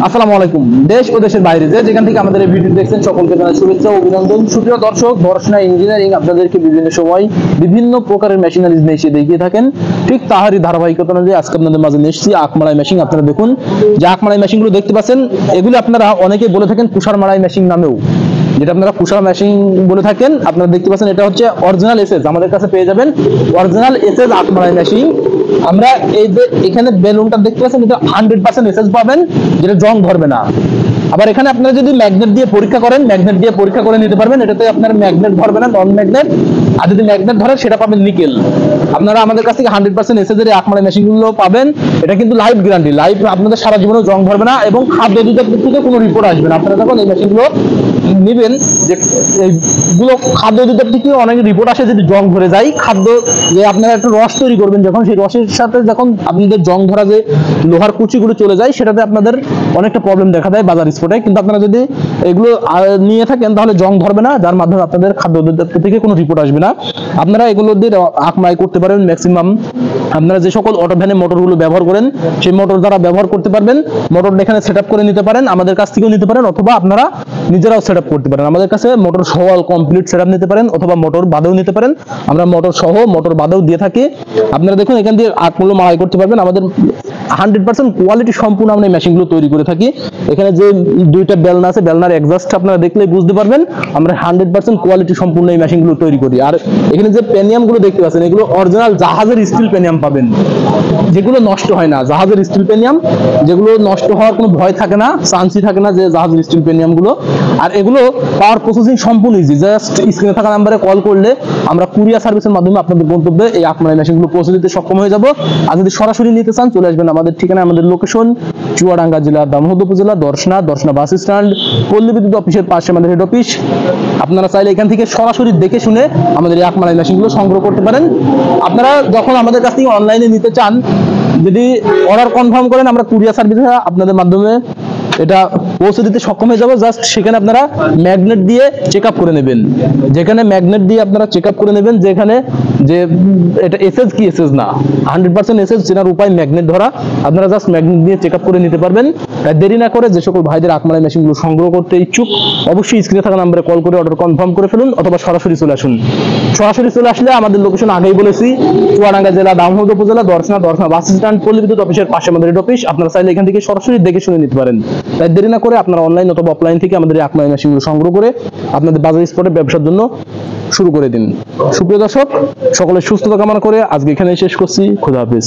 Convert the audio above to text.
আসসালামু আলাইকুম। দেশ ও দেশের বাইরে যেখান থেকে আমাদের এই ভিডিও দেখছেন সকলকে জানাই শুভেচ্ছা ও অভিনন্দন। সুপ্রিয় দর্শক, দর্শনা ইঞ্জিনিয়ারিং আপনাদেরকে বিভিন্ন সময় বিভিন্ন প্রকারের মেশিনারিজ নিয়ে এসে দেখিয়ে থাকেন। ঠিক তাহারই ধারাবাহিকতা অনুযায়ী আজকে আপনাদের মাঝে নিয়ে এসেছি আখমারাই মেশিন। আপনারা দেখুন যে আখমারাই মেশিনগুলো দেখতে পাচ্ছেন, এগুলো আপনারা অনেকে বলে থাকেন কুষার মারাই মেশিন নামেও, যেটা আপনারা কুষার মেশিন বলে থাকেন। আপনারা দেখতে পাচ্ছেন এটা হচ্ছে অরিজিনাল এসএস, আমাদের কাছে পেয়ে যাবেন অরিজিনাল এসএস আখমারাই মেশিন। আমরা এই যে এখানে বেলুনটা দেখতে পাচ্ছেন, এটা 100% এসএস পাবেন, যেটা জং ধরবে না। আবার এখানে আপনারা যদি ম্যাগনেট দিয়ে পরীক্ষা করেন, ম্যাগনেট দিয়ে পরীক্ষা করে নিতে পারবেন, এটাতে আপনার ম্যাগনেট ধরবে না, নন ম্যাগনেট। আর যদি ম্যাগনেট ধরে সেটা পাবেন নিকেল। আপনারা আমাদের কাছ থেকে 100% এসএস এর আখমারাই মেশিনগুলো পাবেন। এটা কিন্তু লাইফ গ্যারান্টি, লাইফ আপনাদের সারা জীবনে জং ধরবে না এবং খাদ্য দুধের থেকে কোনো রিপোর্ট আসবে না। আপনারা যখন এই মেশিনগুলো নেবেন, যে এইগুলো খাদ্য দুধের থেকে অনেক রিপোর্ট আসে যদি জং ধরে যায়, খাদ্য যে আপনারা একটা রস তৈরি করবেন, যখন সেই রসের সাথে যখন আপনাদের জং ধরা যে লোহার কুচিগুলো চলে যায়, সেটাতে আপনাদের অনেকটা প্রবলেম দেখা দেয় বাজার স্পটে। কিন্তু আপনারা যদি এগুলো নিয়ে থাকেন তাহলে জং ধরবে না, যার মাধ্যমে আপনাদের খাদ্য দপ্তর থেকে কোনো রিপোর্ট আসবে না। আপনারা এগুলো দিয়ে আখমারাই করতে পারেন। ম্যাক্সিমাম আপনারা যে সকল অটো ভ্যানে মোটরগুলো ব্যবহার করেন, সেই মোটর দ্বারা ব্যবহার করতে পারবেন। মোটর এখানে সেট আপ করে নিতে পারেন, আমাদের কাছ থেকেও নিতে পারেন, অথবা আপনারা নিজেরাও সেট আপ করতে পারেন। আমাদের কাছে মোটর সহ কমপ্লিট সেট আপ নিতে পারেন, অথবা মোটর বাদেও নিতে পারেন। আমরা মোটর সহ মোটর বাদেও দিয়ে থাকি। আপনারা দেখুন এখান দিয়ে আখগুলো মারাই করতে পারবেন। আমাদের 100% কোয়ালিটি সম্পূর্ণ আমরা এই মেশিনগুলো তৈরি করে থাকি। এখানে যে দুইটা বেলনা আছে, বেলনার এক্সস্ট আপনারা দেখলেই বুঝতে পারবেন আমরা 100% কোয়ালিটি সম্পূর্ণ এই মেশিনগুলো তৈরি করি। আর এখানে যে পেনিয়ামগুলো দেখতে পাচ্ছেন, এগুলো অরিজিনাল জাহাজের স্টিল পেনিয়াম পাবেন, যেগুলো নষ্ট হয় না। জাহাজের স্টিল পেনিয়াম, যেগুলো নষ্ট হওয়ার কোনো ভয় থাকে না, চান্সই থাকে না যে জাহাজের স্টিল পেনিয়ামগুলো। আর এগুলো পাওয়ার প্রসেসিং সম্পূর্ণ ইজি। জাস্ট স্ক্রিনে থাকা নাম্বারে কল করলে আমরা কুরিয়ার সার্ভিসের মাধ্যমে আপনাদের গন্তব্যে এই আখমারাই মেশিনগুলো পৌঁছে দিতে সক্ষম হয়ে যাব। আর যদি সরাসরি নিতে চান চলে আসবেন আমাদের ঠিকানা, আমাদের লোকেশন চুয়াডাঙ্গা জেলা, দামোহর উপজেলা, দর্শনা বাস স্ট্যান্ড, পল্লী বিদ্যুৎ অফিসের পাশে আমাদের হেড অফিস। আপনারা চাইলে এখান থেকে সরাসরি দেখে শুনে আমাদের এই আখমারাই মেশিনগুলো সংগ্রহ করতে পারেন। আপনারা যখন আমাদের কাছ থেকে অনলাইনে নিতে চান, যদি অর্ডার কনফার্ম করেন, আমরা কুরিয়ার সার্ভিস আপনাদের মাধ্যমে এটা পৌঁছে দিতে সক্ষম হয়ে যাবে। জাস্ট সেখানে আপনারা ম্যাগনেট দিয়ে চেক আপ করে নেবেন, যেখানে ম্যাগনেট দিয়ে আপনারা চেক আপ করে নেবেন যেখানে যে এটা এসএস কি এসএস না। 100% এসএস চেনার উপায় ম্যাগনেট ধরা। আপনারা জাস্ট ম্যাগনেট দিয়ে চেক আপ করে নিতে পারবেন। তাই দেরি না করে যে সকল ভাইদের আখমারাই মেশিনগুলো সংগ্রহ করতে ইচ্ছুক, অবশ্যই স্ক্রিনে থাকা নম্বরে কল করে অর্ডার কনফার্ম করে ফেলুন, অথবা সরাসরি চলে আসুন। সরাসরি চলে আসলে আমাদের লোকেশন আগেই বলেছি, চুয়াডাঙ্গা জেলা, দামোহর উপজেলা, দর্শনা বাস স্ট্যান্ড, পল্লী বিদ্যুৎ অফিসের পাশে আমাদের হেড অফিস। আপনারা চাইলে এখান থেকে সরাসরি দেখে শুনে নিতে পারেন। তাই দেরি না করে আপনারা অনলাইন অথবা অফলাইন থেকে আমাদের এই আখমারাই মেশিনগুলো সংগ্রহ করে আপনাদের বাজার স্পটে ব্যবসার জন্য শুরু করে দিন। সুপ্রিয় দর্শক, সকলের সুস্থতা কামনা করে আজকে এখানে শেষ করছি। খোদা হাফেজ।